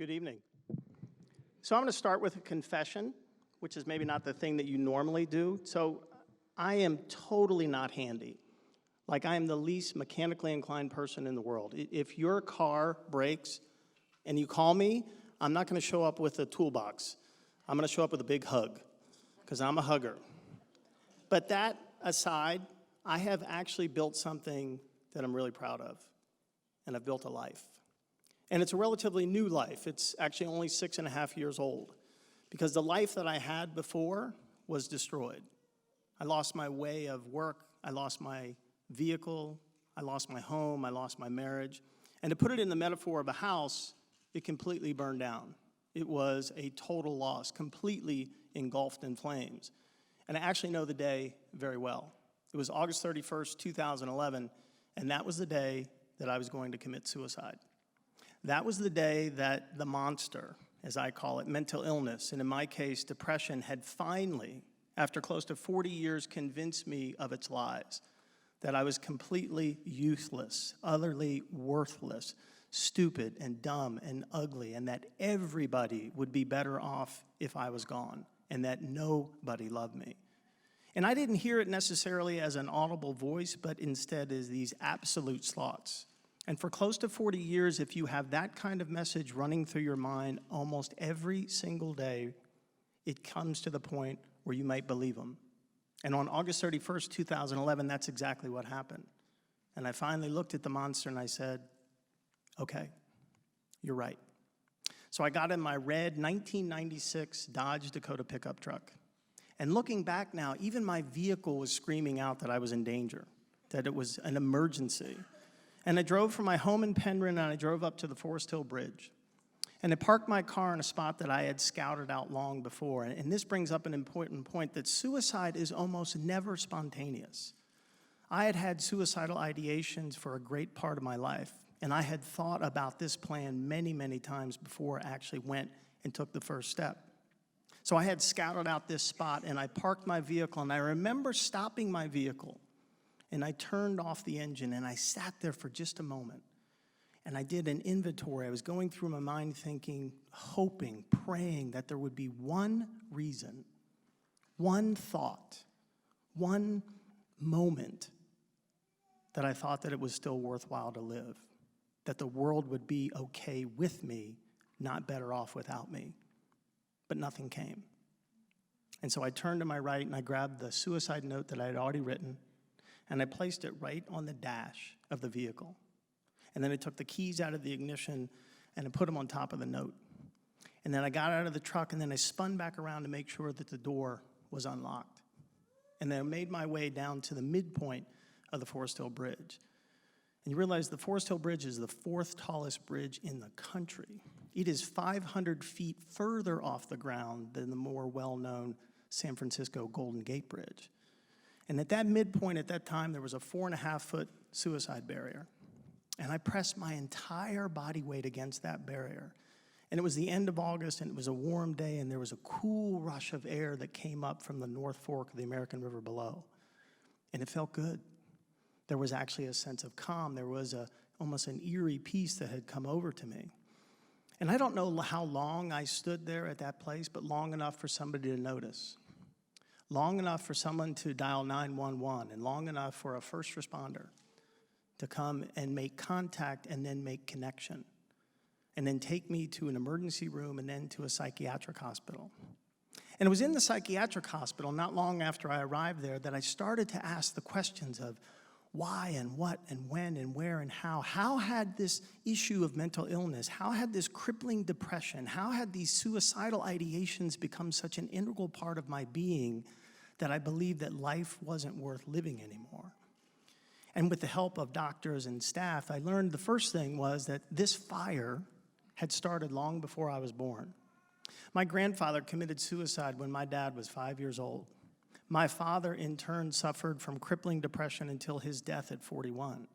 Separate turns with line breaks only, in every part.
Good evening. So I'm going to start with a confession, which is maybe not the thing that you normally do. So I am totally not handy. Like, I am the least mechanically inclined person in the world. If your car breaks and you call me, I'm not going to show up with a toolbox. I'm going to show up with a big hug, because I'm a hugger. But that aside, I have actually built something that I'm really proud of, and I've built a life. And it's a relatively new life. It's actually only 6.5 years old, because the life that I had before was destroyed. I lost my way of work. I lost my vehicle. I lost my home. I lost my marriage. And to put it in the metaphor of a house, it completely burned down. It was a total loss, completely engulfed in flames. And I actually know the day very well. It was August 31st, 2011, and that was the day that I was going to commit suicide. That was the day that the monster, as I call it, mental illness, and in my case, depression, had finally, after close to 40 years, convinced me of its lies, that I was completely useless, utterly worthless, stupid and dumb and ugly, and that everybody would be better off if I was gone, and that nobody loved me. And I didn't hear it necessarily as an audible voice, but instead as these absolute thoughts. And for close to 40 years, if you have that kind of message running through your mind almost every single day, it comes to the point where you might believe them. And on August 31st, 2011, that's exactly what happened. And I finally looked at the monster and I said, okay, you're right. So I got in my red 1996 Dodge Dakota pickup truck. And looking back now, even my vehicle was screaming out that I was in danger, that it was an emergency. And I drove from my home in Penryn, and I drove up to the Forest Hill Bridge. And I parked my car in a spot that I had scouted out long before. And this brings up an important point, that suicide is almost never spontaneous. I had had suicidal ideations for a great part of my life, and I had thought about this plan many, many times before I actually went and took the first step. So I had scouted out this spot, and I parked my vehicle, and I remember stopping my vehicle, and I turned off the engine, and I sat there for just a moment. And I did an inventory. I was going through my mind thinking, hoping, praying that there would be one reason, one thought, one moment that I thought that it was still worthwhile to live, that the world would be okay with me, not better off without me. But nothing came. And so I turned to my right and I grabbed the suicide note that I had already written, and I placed it right on the dash of the vehicle. And then I took the keys out of the ignition and I put them on top of the note. And then I got out of the truck, and then I spun back around to make sure that the door was unlocked. And then I made my way down to the midpoint of the Forest Hill Bridge. And you realize the Forest Hill Bridge is the 4th tallest bridge in the country. It is 500 feet further off the ground than the more well-known San Francisco Golden Gate Bridge. And at that midpoint at that time, there was a 4.5-foot suicide barrier. And I pressed my entire body weight against that barrier. And it was the end of August, and it was a warm day, and there was a cool rush of air that came up from the North Fork of the American River below. And it felt good. There was actually a sense of calm. There was almost an eerie peace that had come over to me. And I don't know how long I stood there at that place, but long enough for somebody to notice. Long enough for someone to dial 911, and long enough for a first responder to come and make contact and then make connection, and then take me to an emergency room and then to a psychiatric hospital. And it was in the psychiatric hospital, not long after I arrived there, that I started to ask the questions of why and what and when and where and how. How had this issue of mental illness, how had this crippling depression, how had these suicidal ideations become such an integral part of my being that I believed that life wasn't worth living anymore? And with the help of doctors and staff, I learned the first thing was that this fire had started long before I was born. My grandfather committed suicide when my dad was 5 years old. My father, in turn, suffered from crippling depression until his death at 41.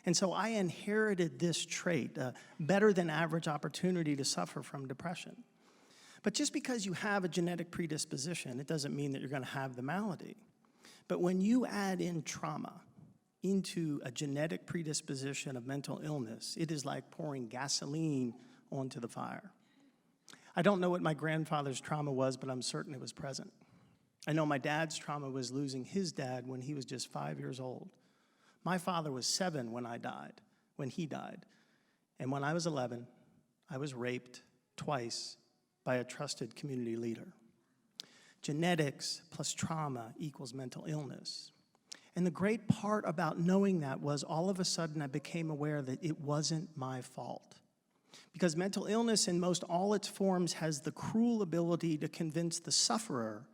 And so I inherited this trait, a better than average opportunity to suffer from depression. But just because you have a genetic predisposition, it doesn't mean that you're going to have the malady. But when you add in trauma into a genetic predisposition of mental illness, it is like pouring gasoline onto the fire. I don't know what my grandfather's trauma was, but I'm certain it was present. I know my dad's trauma was losing his dad when he was just 5 years old. My father was 7 when he died. And when I was 11, I was raped twice by a trusted community leader. Genetics plus trauma equals mental illness. And the great part about knowing that was all of a sudden I became aware that it wasn't my fault. Because mental illness in most all its forms has the cruel ability to convince the sufferer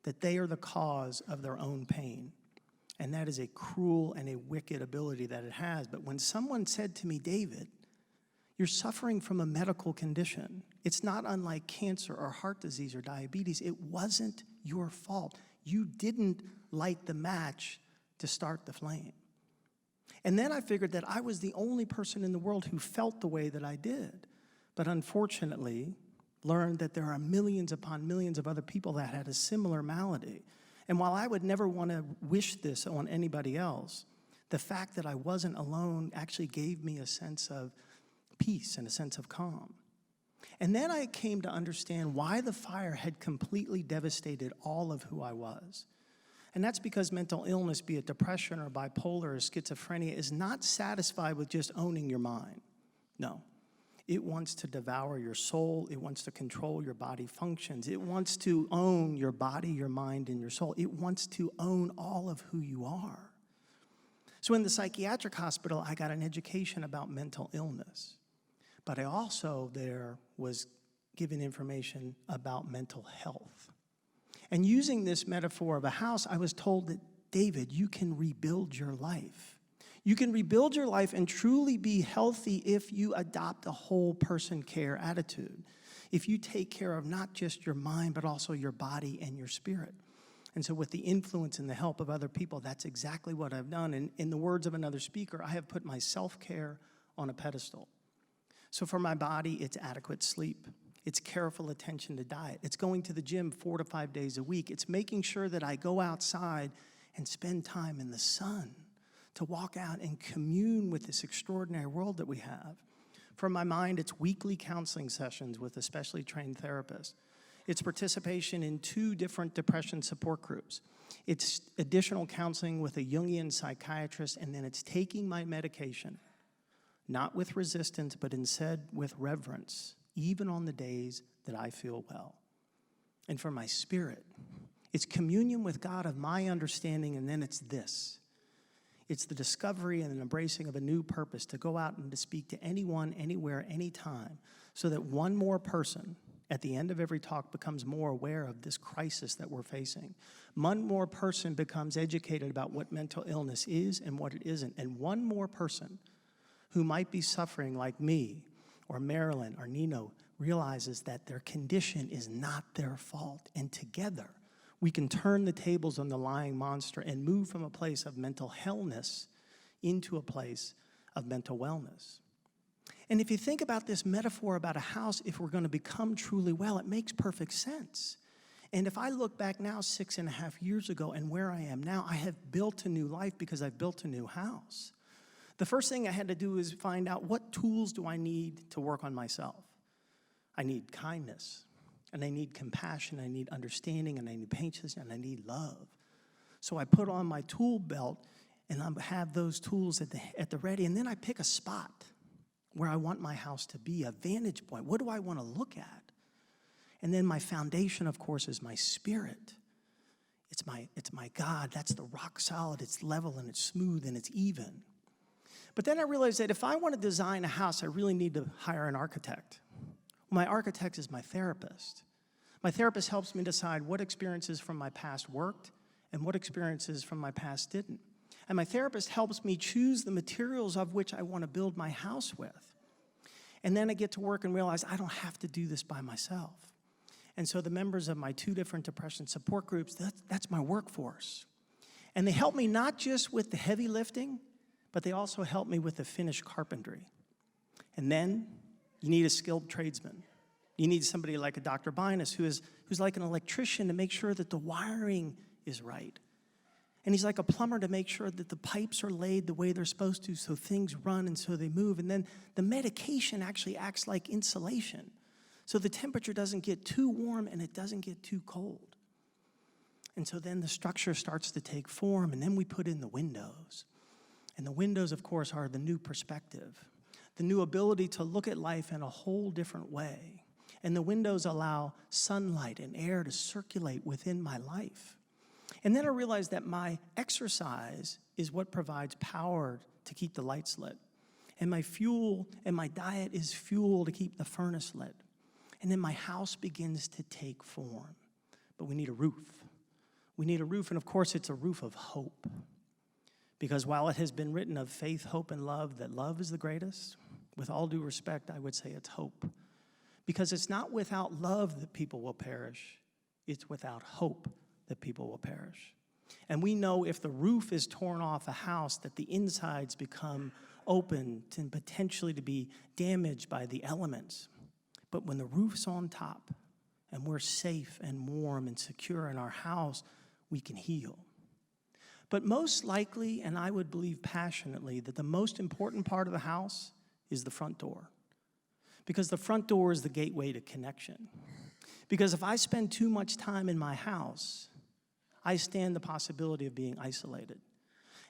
that they are the cause of their own pain. And that is a cruel and a wicked ability that it has. But when someone said to me, David, you're suffering from a medical condition. It's not unlike cancer or heart disease or diabetes. It wasn't your fault. You didn't light the match to start the flame. And then I figured that I was the only person in the world who felt the way that I did. But unfortunately, learned that there are millions upon millions of other people that had a similar malady. And while I would never want to wish this on anybody else, the fact that I wasn't alone actually gave me a sense of peace and a sense of calm. And then I came to understand why the fire had completely devastated all of who I was. And that's because mental illness, be it depression or bipolar or schizophrenia, is not satisfied with just owning your mind. No. It wants to devour your soul. It wants to control your body functions. It wants to own your body, your mind, and your soul. It wants to own all of who you are. So in the psychiatric hospital, I got an education about mental illness. But I also there was given information about mental health. And using this metaphor of a house, I was told that, David, you can rebuild your life. You can rebuild your life and truly be healthy if you adopt a whole person care attitude. If you take care of not just your mind, but also your body and your spirit. And so with the influence and the help of other people, that's exactly what I've done. And in the words of another speaker, I have put my self-care on a pedestal. So for my body, it's adequate sleep. It's careful attention to diet. It's going to the gym 4 to 5 days a week. It's making sure that I go outside and spend time in the sun, to walk out and commune with this extraordinary world that we have. For my mind, it's weekly counseling sessions with a specially trained therapist. It's participation in 2 different depression support groups. It's additional counseling with a Jungian psychiatrist, and then it's taking my medication, not with resistance, but instead with reverence, even on the days that I feel well. And for my spirit, it's communion with God of my understanding, and then it's this. It's the discovery and an embracing of a new purpose to go out and to speak to anyone, anywhere, anytime, so that one more person at the end of every talk becomes more aware of this crisis that we're facing. One more person becomes educated about what mental illness is and what it isn't. And one more person who might be suffering like me or Marilyn or Nino realizes that their condition is not their fault. And together, we can turn the tables on the lying monster and move from a place of mental hellness into a place of mental wellness. And if you think about this metaphor about a house, if we're going to become truly well, it makes perfect sense. And if I look back now 6.5 years ago and where I am now, I have built a new life because I've built a new house. The first thing I had to do is find out what tools do I need to work on myself. I need kindness. And I need compassion, I need understanding, and I need patience, and I need love. So I put on my tool belt, and I have those tools at the ready, and then I pick a spot where I want my house to be, a vantage point. What do I want to look at? And then my foundation, of course, is my spirit. It's my God. That's the rock solid. It's level, and it's smooth, and it's even. But then I realized that if I want to design a house, I really need to hire an architect. My architect is my therapist. My therapist helps me decide what experiences from my past worked and what experiences from my past didn't. And my therapist helps me choose the materials of which I want to build my house with. And then I get to work and realize I don't have to do this by myself. And so the members of my 2 different depression support groups, that's my workforce. And they help me not just with the heavy lifting, but they also help me with the finished carpentry. And then you need a skilled tradesman. You need somebody like a Dr. Binus who's like an electrician to make sure that the wiring is right. And he's like a plumber to make sure that the pipes are laid the way they're supposed to so things run and so they move. And then the medication actually acts like insulation So the temperature doesn't get too warm and it doesn't get too cold. And so then the structure starts to take form, and then we put in the windows. And the windows, of course, are the new perspective, the new ability to look at life in a whole different way. And the windows allow sunlight and air to circulate within my life. And then I realized that my exercise is what provides power to keep the lights lit. And my fuel and my diet is fuel to keep the furnace lit. And then my house begins to take form. But we need a roof. We need a roof, and of course it's a roof of hope. Because while it has been written of faith, hope, and love, that love is the greatest, with all due respect, I would say it's hope. Because it's not without love that people will perish. It's without hope that people will perish. And we know if the roof is torn off a house, that the insides become open and potentially to be damaged by the elements. But when the roof's on top and we're safe and warm and secure in our house, we can heal. But most likely, and I would believe passionately, that the most important part of the house is the front door. Because the front door is the gateway to connection. Because if I spend too much time in my house, I stand the possibility of being isolated.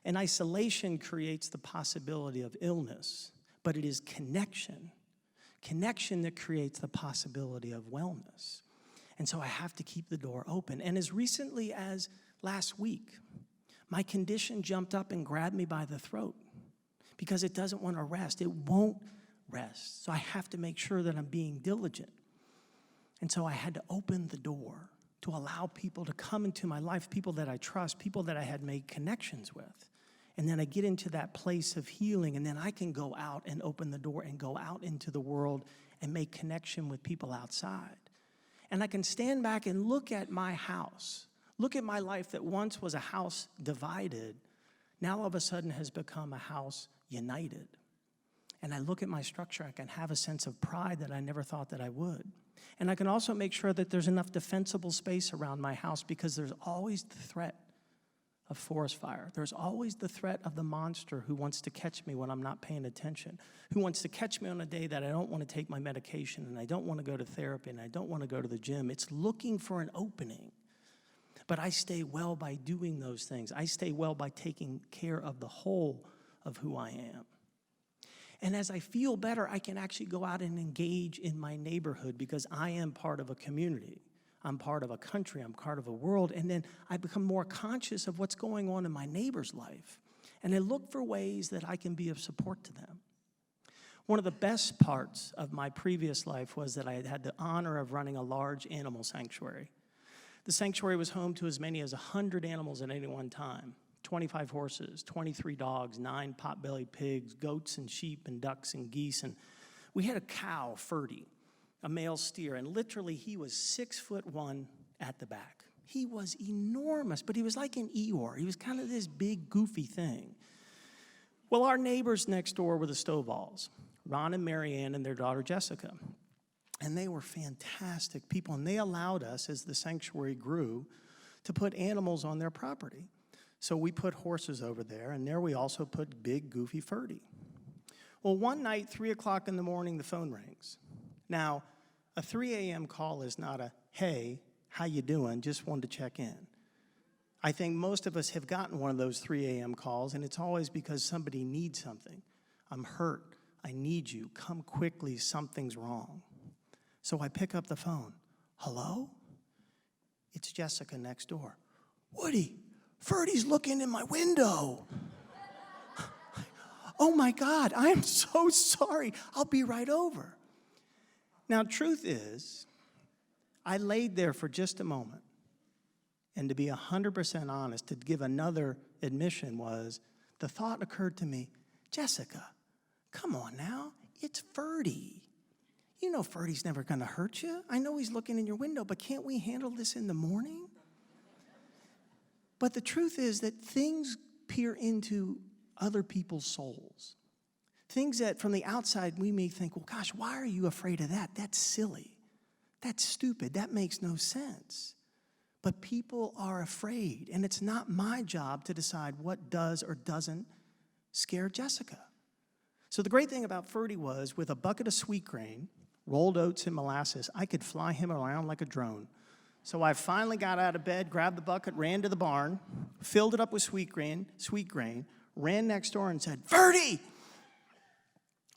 And isolation creates the possibility of illness, but it is connection that creates the possibility of wellness. And so I have to keep the door open. And as recently as last week, my condition jumped up and grabbed me by the throat because it doesn't want to rest. It won't rest. So I have to make sure that I'm being diligent. And so I had to open the door to allow people to come into my life, people that I trust, people that I had made connections with. And then I get into that place of healing, and then I can go out and open the door and go out into the world and make connection with people outside. And I can stand back and look at my house, look at my life that once was a house divided, now all of a sudden has become a house united. And I look at my structure, I can have a sense of pride that I never thought that I would. And I can also make sure that there's enough defensible space around my house, because there's always the threat of forest fire. There's always the threat of the monster who wants to catch me when I'm not paying attention, who wants to catch me on a day that I don't want to take my medication and I don't want to go to therapy and I don't want to go to the gym. It's looking for an opening. But I stay well by doing those things. I stay well by taking care of the whole of who I am. And as I feel better, I can actually go out and engage in my neighborhood because I am part of a community. I'm part of a country, I'm part of a world, and then I become more conscious of what's going on in my neighbor's life. And I look for ways that I can be of support to them. One of the best parts of my previous life was that I had had the honor of running a large animal sanctuary. The sanctuary was home to as many as 100 animals at any one time. 25 horses, 23 dogs, 9 pot-bellied pigs, goats and sheep and ducks and geese. And we had a cow, Ferdy, a male steer, and literally he was 6'1" at the back. He was enormous, but he was like an Eeyore. He was kind of this big, goofy thing. Well, our neighbors next door were the Stovall's, Ron and Marianne and their daughter Jessica. And they were fantastic people, and they allowed us, as the sanctuary grew, to put animals on their property. So we put horses over there, and there we also put big, goofy Ferdy. Well, one night, 3 o'clock in the morning, the phone rings. Now, a 3 a.m. call is not a, hey, how you doing? Just wanted to check in. I think most of us have gotten one of those 3 a.m. calls, and it's always because somebody needs something. I'm hurt. I need you. Come quickly. Something's wrong. So I pick up the phone. Hello? It's Jessica next door. Woody, Ferdy's looking in my window. Oh my God, I am so sorry. I'll be right over. Now, truth is, I laid there for just a moment. And to be 100% honest, to give another admission was, the thought occurred to me, Jessica, come on now, it's Ferdy. You know Ferdy's never gonna hurt you. I know he's looking in your window, but can't we handle this in the morning? But the truth is that things peer into other people's souls. Things that from the outside we may think, well, gosh, why are you afraid of that? That's silly. That's stupid. That makes no sense. But people are afraid, and it's not my job to decide what does or doesn't scare Jessica. So the great thing about Ferdy was, with a bucket of Sweetgrain, rolled oats and molasses. I could fly him around like a drone. So I finally got out of bed, grabbed the bucket, ran to the barn, filled it up with sweet grain, ran next door and said, "Ferdy!"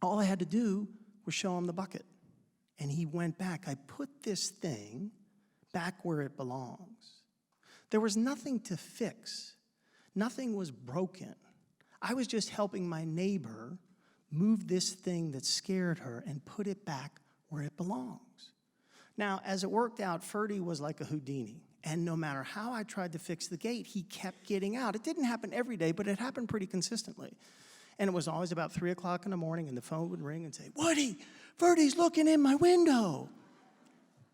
All I had to do was show him the bucket. And he went back. I put this thing back where it belongs. There was nothing to fix. Nothing was broken. I was just helping my neighbor move this thing that scared her and put it back where it belongs. Now, as it worked out, Ferdy was like a Houdini. And no matter how I tried to fix the gate, he kept getting out. It didn't happen every day, but it happened pretty consistently. And it was always about 3 o'clock in the morning, and the phone would ring and say, "Woody, Ferdy's looking in my window."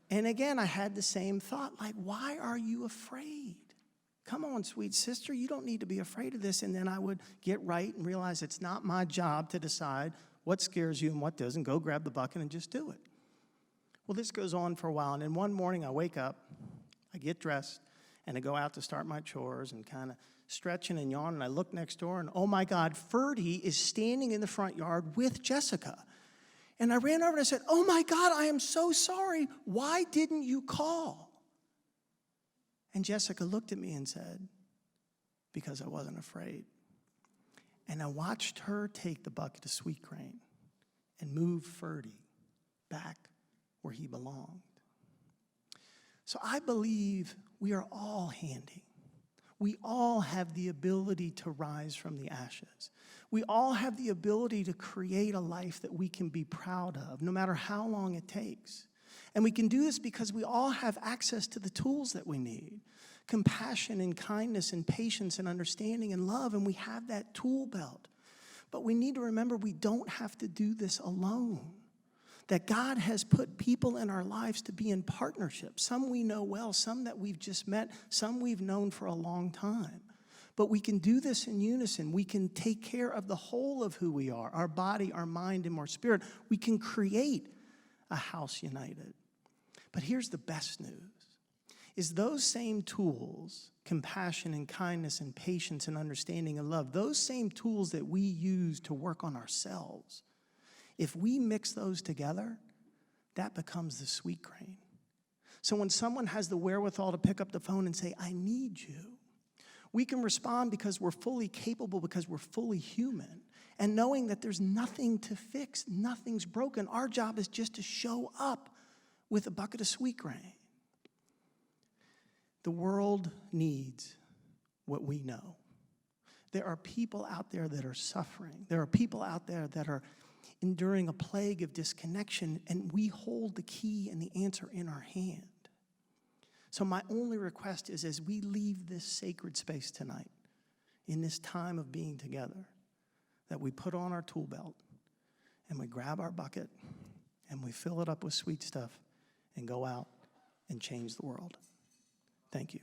And again, I had the same thought, like, why are you afraid? Come on, sweet sister, you don't need to be afraid of this. And then I would get right and realize it's not my job to decide what scares you and what doesn't. Go grab the bucket and just do it. Well, this goes on for a while, and then one morning I wake up, I get dressed, and I go out to start my chores and kind of stretching and yawning, and I look next door, and oh my God, Ferdy is standing in the front yard with Jessica. And I ran over and I said, "Oh my God, I am so sorry. Why didn't you call?" And Jessica looked at me and said, "Because I wasn't afraid." And I watched her take the bucket of sweet grain and move Ferdy back where he belonged. So I believe we are all handy. We all have the ability to rise from the ashes. We all have the ability to create a life that we can be proud of, no matter how long it takes. And we can do this because we all have access to the tools that we need. Compassion and kindness and patience and understanding and love, and we have that tool belt. But we need to remember we don't have to do this alone. That God has put people in our lives to be in partnership. Some we know well, some that we've just met, some we've known for a long time. But we can do this in unison. We can take care of the whole of who we are, our body, our mind, and our spirit. We can create a house united. But here's the best news, is those same tools, compassion and kindness and patience and understanding and love, those same tools that we use to work on ourselves, if we mix those together, that becomes the sweet grain. So when someone has the wherewithal to pick up the phone and say, "I need you," we can respond because we're fully capable, because we're fully human. And knowing that there's nothing to fix, nothing's broken. Our job is just to show up with a bucket of sweet grain. The world needs what we know. There are people out there that are suffering. There are people out there that are enduring a plague of disconnection, and we hold the key and the answer in our hand. So my only request is, as we leave this sacred space tonight, in this time of being together, that we put on our tool belt and we grab our bucket and we fill it up with sweet stuff and go out and change the world. Thank you.